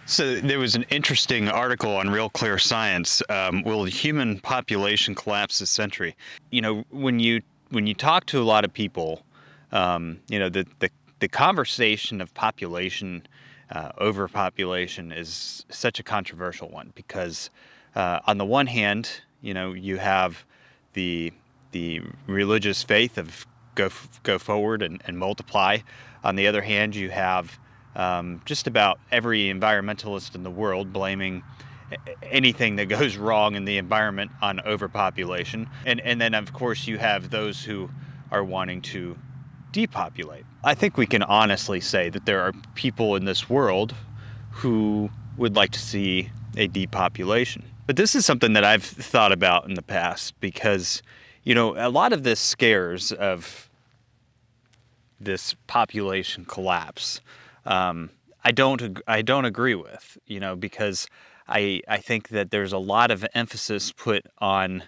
So there was an interesting article on Real Clear Science. Will the human population collapse this century? When you talk to a lot of people, the conversation of population, overpopulation, is such a controversial one because on the one hand, you have the religious faith of go forward and multiply. On the other hand, you have just about every environmentalist in the world blaming anything that goes wrong in the environment on overpopulation. And then, of course, you have those who are wanting to depopulate. I think we can honestly say that there are people in this world who would like to see a depopulation. But this is something that I've thought about in the past because, a lot of this scares of this population collapse I don't agree with, because I think that there's a lot of emphasis put on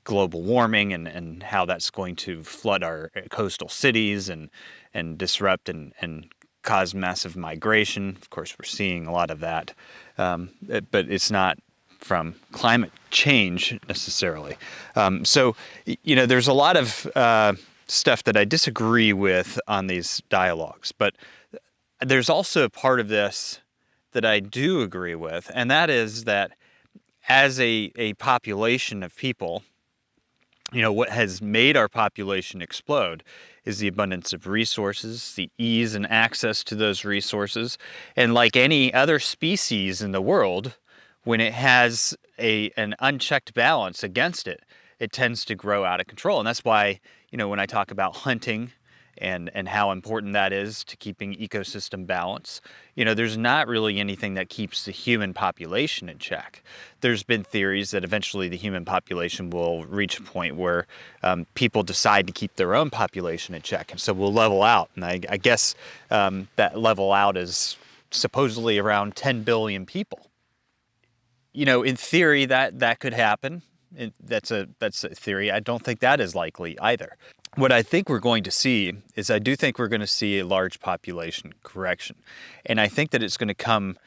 global warming and how that's going to flood our coastal cities and disrupt and cause massive migration. Of course, we're seeing a lot of that, but it's not from climate change necessarily. So there's a lot of stuff that I disagree with on these dialogues, but there's also a part of this that I do agree with, and that is that as a population of people, what has made our population explode is the abundance of resources, the ease and access to those resources, and like any other species in the world, when it has an unchecked balance against it, it tends to grow out of control. And that's why, when I talk about hunting and how important that is to keeping ecosystem balance, there's not really anything that keeps the human population in check. There's been theories that eventually the human population will reach a point where people decide to keep their own population in check, and so we'll level out. And I guess that level out is supposedly around 10 billion people. In theory, that could happen. That's a theory. I don't think that is likely either. What I think we're going to see is I do think we're going to see a large population correction. And I think that it's going to come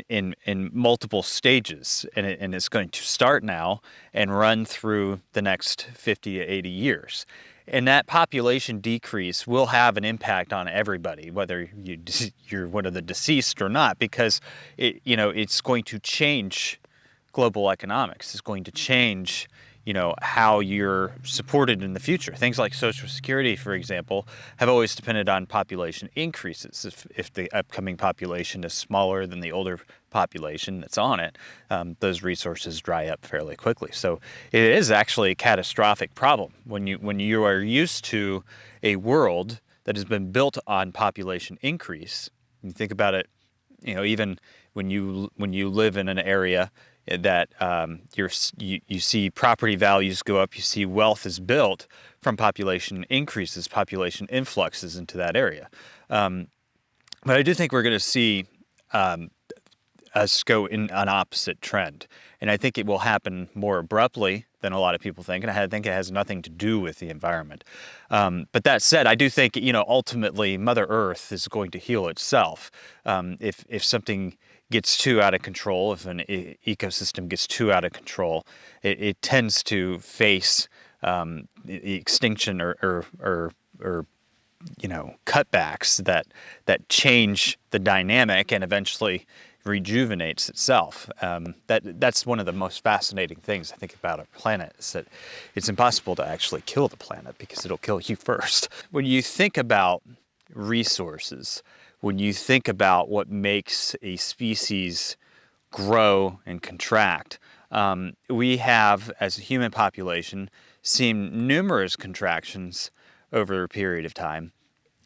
in multiple stages. And it's going to start now and run through the next 50 to 80 years. And that population decrease will have an impact on everybody, whether you're one of the deceased or not, because it's going to change global economics. Is going to change, how you're supported in the future. Things like Social Security, for example, have always depended on population increases. If the upcoming population is smaller than the older population that's on it, those resources dry up fairly quickly. So it is actually a catastrophic problem when you are used to a world that has been built on population increase. You think about it, even when you live in an area that you see property values go up, you see wealth is built from population increases, population influxes into that area. But I do think we're going to see us go in an opposite trend. And I think it will happen more abruptly than a lot of people think. And I think it has nothing to do with the environment. But that said, I do think, ultimately Mother Earth is going to heal itself. If something gets too out of control, if an ecosystem gets too out of control, it tends to face extinction or cutbacks that change the dynamic and eventually rejuvenates itself. That's one of the most fascinating things I think about our planet, is that it's impossible to actually kill the planet because it'll kill you first. When you think about resources, when you think about what makes a species grow and contract, we have, as a human population, seen numerous contractions over a period of time.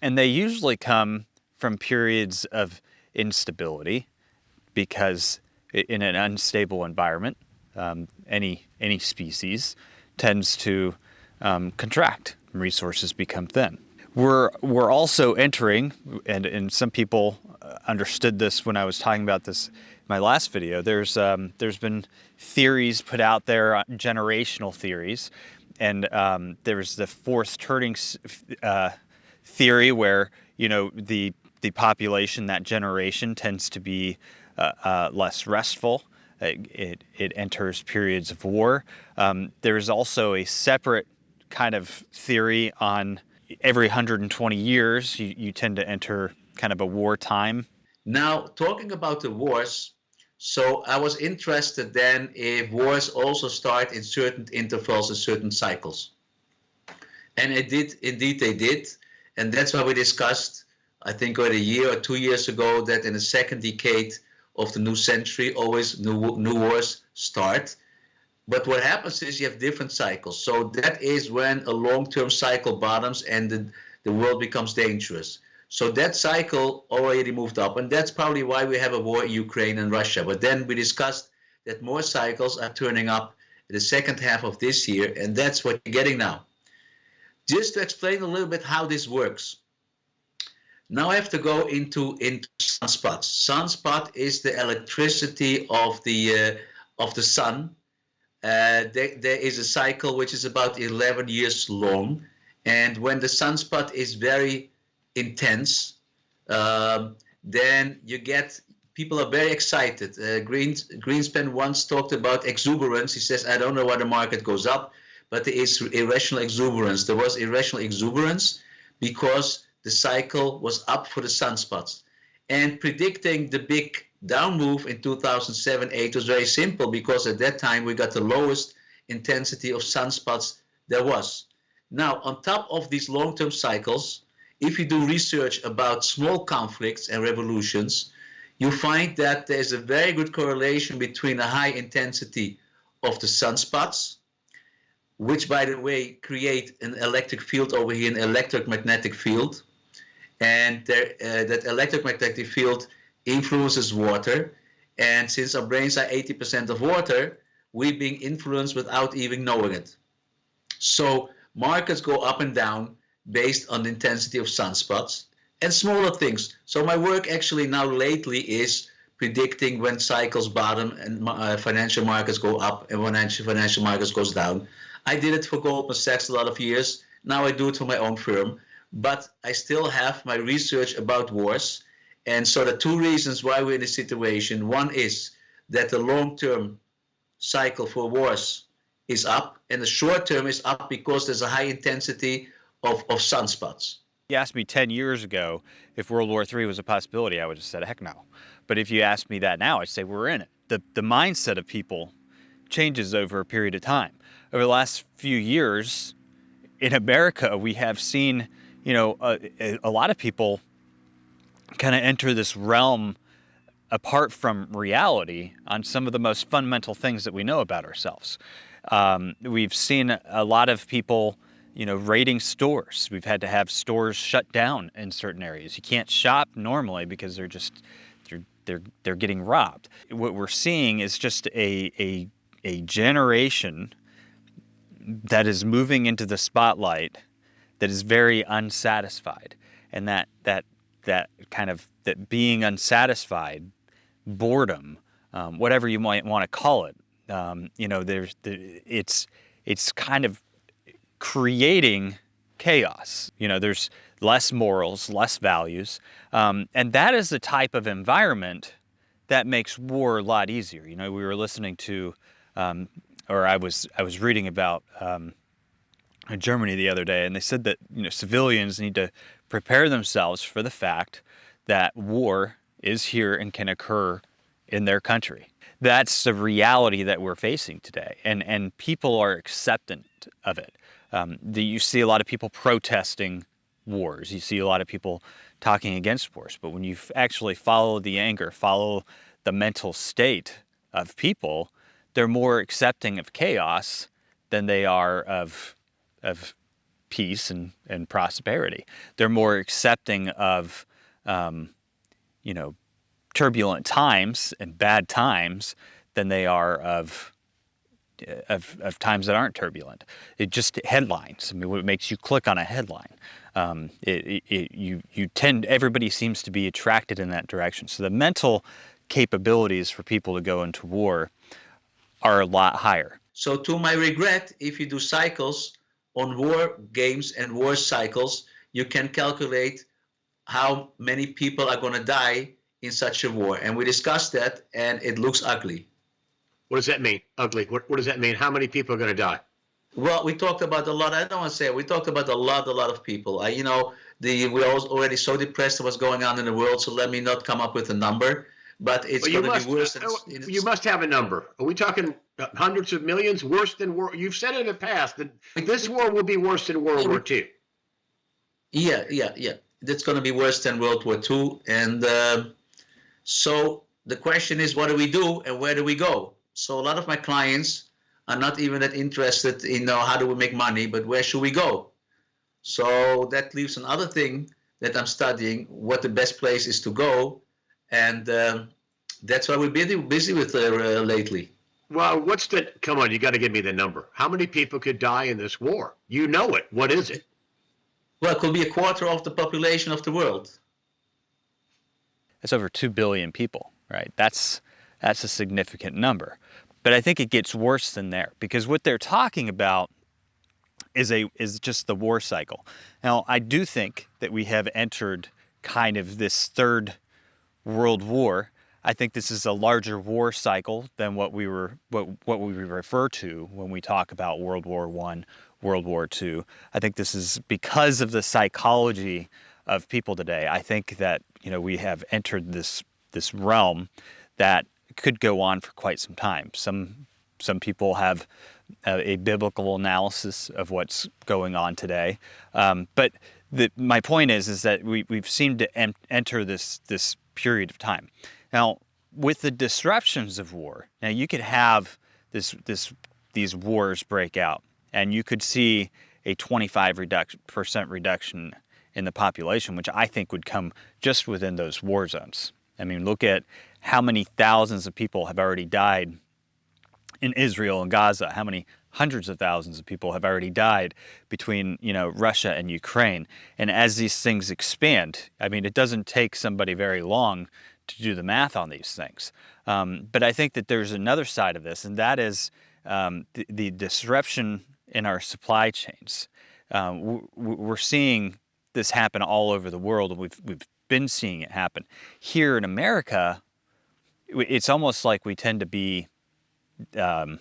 And they usually come from periods of instability, because in an unstable environment, any species tends to contract, and resources become thin. We're also entering, and some people understood this when I was talking about this in my last video. There's been theories put out there, generational theories, and there's the fourth turning theory, where the the population, that generation, tends to be less restful. It enters periods of war. There's also a separate kind of theory on every 120 years, you tend to enter kind of a wartime. Now, talking about the wars, so I was interested then if wars also start in certain intervals and certain cycles. And indeed they did. And that's why we discussed, I think about a year or 2 years ago, that in the second decade of the new century, always new wars start. But what happens is you have different cycles. So that is when a long-term cycle bottoms and the world becomes dangerous. So that cycle already moved up. And that's probably why we have a war in Ukraine and Russia. But then we discussed that more cycles are turning up in the second half of this year. And that's what you're getting now. Just to explain a little bit how this works. Now I have to go into sunspots. Sunspot is the electricity of the sun. There is a cycle which is about 11 years long, and when the sunspot is very intense, then you get people are very excited. Greenspan once talked about exuberance. He says, I don't know why the market goes up, but there is irrational exuberance. There was irrational exuberance because the cycle was up for the sunspots. And predicting the big down move in 2007-8 was very simple because at that time we got the lowest intensity of sunspots there was. Now, on top of these long-term cycles, if you do research about small conflicts and revolutions, you find that there's a very good correlation between a high intensity of the sunspots, which, by the way, create an electric field over here, an electromagnetic field. And that electromagnetic field influences water. And since our brains are 80% of water, we're being influenced without even knowing it. So markets go up and down based on the intensity of sunspots and smaller things. So my work actually now lately is predicting when cycles bottom and financial markets go up and when financial markets goes down. I did it for Goldman Sachs a lot of years. Now I do it for my own firm. But I still have my research about wars. And so the two reasons why we're in this situation. One is that the long-term cycle for wars is up, and the short-term is up because there's a high intensity of sunspots. You asked me 10 years ago if World War III was a possibility, I would have said, heck no. But if you asked me that now, I'd say we're in it. The mindset of people changes over a period of time. Over the last few years, in America, we have seen, a lot of people kind of enter this realm apart from reality on some of the most fundamental things that we know about ourselves. We've seen a lot of people, raiding stores. We've had to have stores shut down in certain areas. You can't shop normally because they're getting robbed. What we're seeing is just a generation that is moving into the spotlight that is very unsatisfied, and that being unsatisfied, boredom, whatever you might want to call it, it's kind of creating chaos. There's less morals, less values, and that is the type of environment that makes war a lot easier. We were listening to, or I was reading about Germany the other day, and they said that civilians need to prepare themselves for the fact that war is here and can occur in their country. That's the reality that we're facing today, and people are acceptant of it. You see a lot of people protesting wars. You see a lot of people talking against wars. But when you actually follow the anger, follow the mental state of people, they're more accepting of chaos than they are of peace and prosperity. They're more accepting of turbulent times and bad times than they are of times that aren't turbulent. It just headlines. I mean, what makes you click on a headline? Everybody seems to be attracted in that direction. So the mental capabilities for people to go into war are a lot higher. So to my regret, if you do cycles on war games and war cycles, you can calculate how many people are going to die in such a war. And we discussed that, and it looks ugly. What does that mean? Ugly. What does that mean? How many people are going to die? Well, we talked about a lot. I don't want to say it. We talked about a lot of people. We're already so depressed at what's going on in the world. So let me not come up with a number, but it's going to be worse. You must have a number. Are we talking hundreds of millions? Worse than war? You've said in the past that this war will be worse than World War II. Yeah. That's going to be worse than World War II. And so the question is, what do we do and where do we go? So a lot of my clients are not even that interested in how do we make money, but where should we go? So that leaves another thing that I'm studying, what the best place is to go. And that's why we're busy with lately. Well, come on, you got to give me the number. How many people could die in this war? You know it. What is it? Well, it could be a quarter of the population of the world. It's over 2 billion people, right? That's a significant number. But I think it gets worse than there, because what they're talking about is just the war cycle. Now, I do think that we have entered kind of this third world war. I think this is a larger war cycle than what we refer to when we talk about World War I, World War II. I think this is because of the psychology of people today. I think that we have entered this realm that could go on for quite some time. Some people have a biblical analysis of what's going on today, but my point is that we've seemed to enter this period of time. Now, with the disruptions of war, now you could have these wars break out, and you could see a 25% reduction in the population, which I think would come just within those war zones. I mean, look at how many thousands of people have already died in Israel and Gaza, how many hundreds of thousands of people have already died between Russia and Ukraine. And as these things expand, I mean, it doesn't take somebody very long to do the math on these things. But I think that there's another side of this, and that is the disruption in our supply chains. We're seeing this happen all over the world, and we've been seeing it happen. Here in America, it's almost like we tend to be a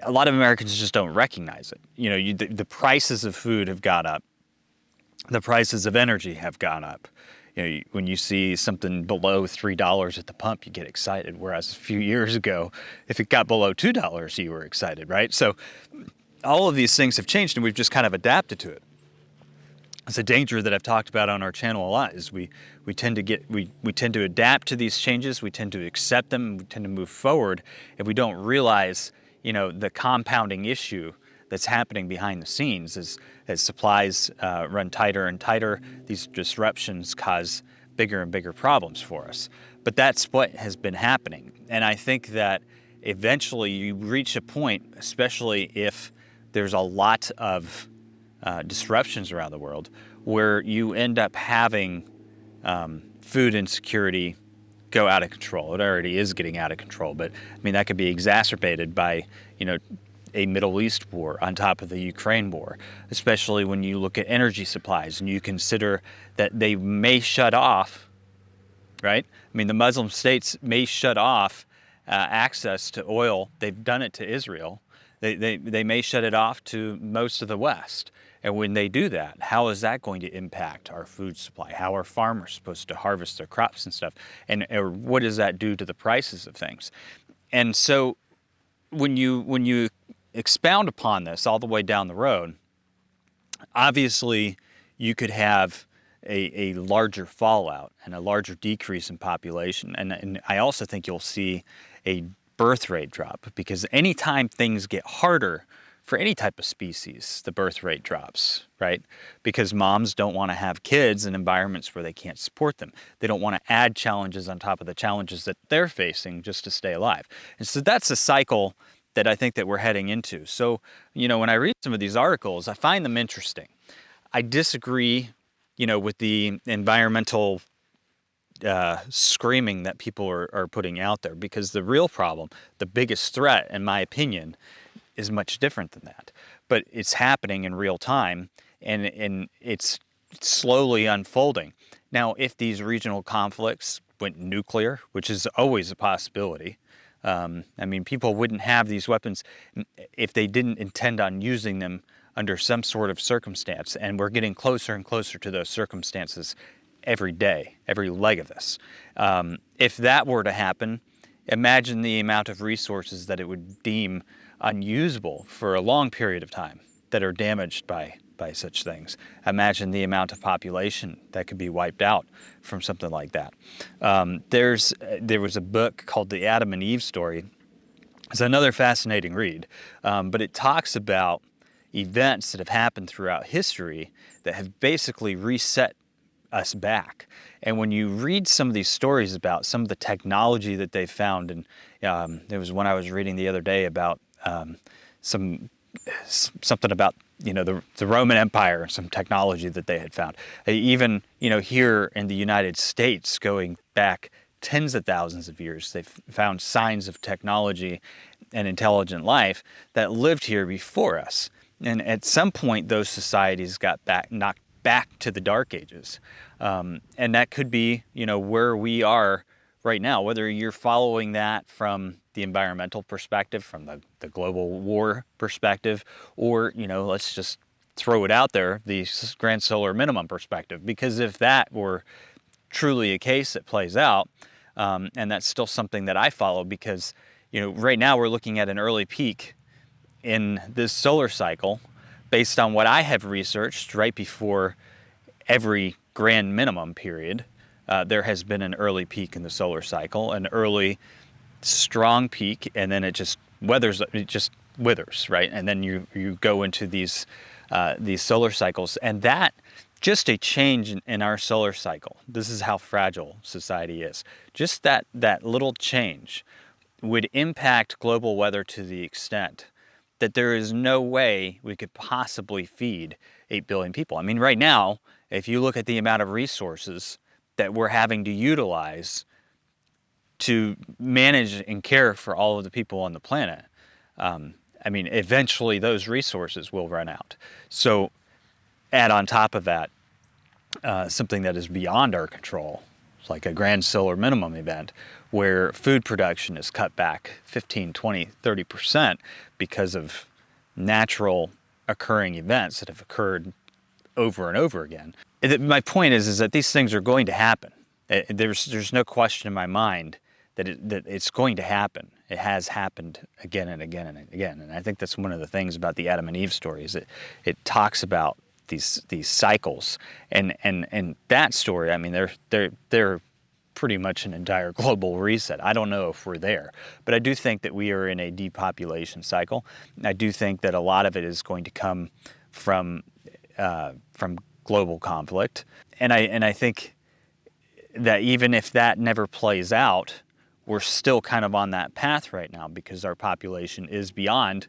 lot of Americans just don't recognize it. The prices of food have gone up. The prices of energy have gone up. When you see something below $3 at the pump, you get excited. Whereas a few years ago, if it got below $2, you were excited, right? So all of these things have changed, and we've just kind of adapted to it. It's a danger that I've talked about on our channel a lot, is we tend to adapt to these changes, we tend to accept them, we tend to move forward, and we don't realize, the compounding issue that's happening behind the scenes as supplies run tighter and tighter. These disruptions cause bigger and bigger problems for us. But that's what has been happening. And I think that eventually you reach a point, especially if there's a lot of disruptions around the world, where you end up having food insecurity go out of control. It already is getting out of control, but I mean, that could be exacerbated by, a Middle East war on top of the Ukraine war, especially when you look at energy supplies and you consider that they may shut off, right? I mean, the Muslim states may shut off access to oil. They've done it to Israel. They may shut it off to most of the West. And when they do that, how is that going to impact our food supply? How are farmers supposed to harvest their crops and stuff? Or what does that do to the prices of things? And so when you expound upon this all the way down the road, obviously you could have a larger fallout and a larger decrease in population. And I also think you'll see a birth rate drop, because anytime things get harder for any type of species, the birth rate drops, right? Because moms don't want to have kids in environments where they can't support them. They don't want to add challenges on top of the challenges that they're facing just to stay alive. And so that's a cycle that I think that we're heading into. So, when I read some of these articles, I find them interesting. I disagree, with the environmental screaming that people are putting out there, because the real problem, the biggest threat, in my opinion, is much different than that. But it's happening in real time, and it's slowly unfolding. Now, if these regional conflicts went nuclear, which is always a possibility, I mean, people wouldn't have these weapons if they didn't intend on using them under some sort of circumstance, and we're getting closer and closer to those circumstances every day, every leg of this. If that were to happen, imagine the amount of resources that it would deem unusable for a long period of time that are damaged by such things. Imagine the amount of population that could be wiped out from something like that. There was a book called The Adam and Eve Story. It's another fascinating read, but it talks about events that have happened throughout history that have basically reset us back. And when you read some of these stories about some of the technology that they found, and there was one I was reading the other day about something about the Roman Empire and some technology that they had found. Even here in the United States, going back tens of thousands of years, they've found signs of technology and intelligent life that lived here before us. And at some point, those societies got knocked back to the Dark Ages, and that could be where we are right now. Whether you're following that from the environmental perspective, from the global war perspective, or let's just throw it out there, the grand solar minimum perspective. Because if that were truly a case that plays out, and that's still something that I follow, because right now we're looking at an early peak in this solar cycle based on what I have researched right before every grand minimum period. There has been an early peak in the solar cycle, an early strong peak, and then it just withers, right? And then you go into these solar cycles, and that just a change in our solar cycle. This is how fragile society is. Just that little change would impact global weather to the extent that there is no way we could possibly feed 8 billion people. I mean, right now, if you look at the amount of resources that we're having to utilize to manage and care for all of the people on the planet, I mean, eventually those resources will run out. So add on top of that something that is beyond our control, like a grand solar minimum event, where food production is cut back 15, 20, 30% because of natural occurring events that have occurred over and over again. My point is that these things are going to happen. There's no question in my mind that it's going to happen. It has happened again and again and again. And I think that's one of the things about the Adam and Eve story, is it talks about these cycles. And that story, I mean, they're pretty much an entire global reset. I don't know if we're there, but I do think that we are in a depopulation cycle. I do think that a lot of it is going to come from global conflict, and I think that even if that never plays out, we're still kind of on that path right now, because our population is beyond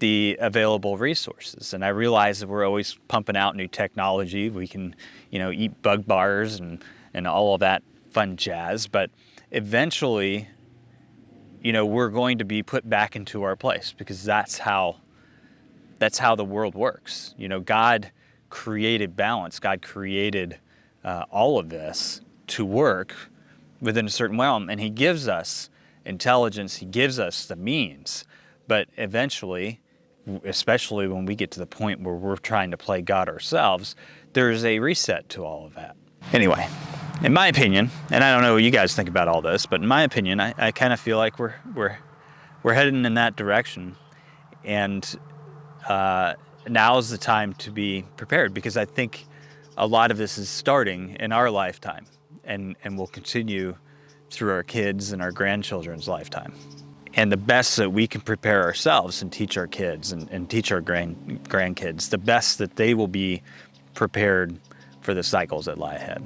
the available resources. And I realize that we're always pumping out new technology. We can, eat bug bars and all of that fun jazz, but eventually, we're going to be put back into our place, because that's how the world works. God created balance. God created all of this to work within a certain realm, and He gives us intelligence. He gives us the means, but eventually, especially when we get to the point where we're trying to play God ourselves, there's a reset to all of that. Anyway, in my opinion, and I don't know what you guys think about all this, but in my opinion, I kind of feel like we're heading in that direction, and now's the time to be prepared, because I think a lot of this is starting in our lifetime, and will continue through our kids and our grandchildren's lifetime. And the best that we can prepare ourselves and teach our kids and teach our grandkids, the best that they will be prepared for the cycles that lie ahead.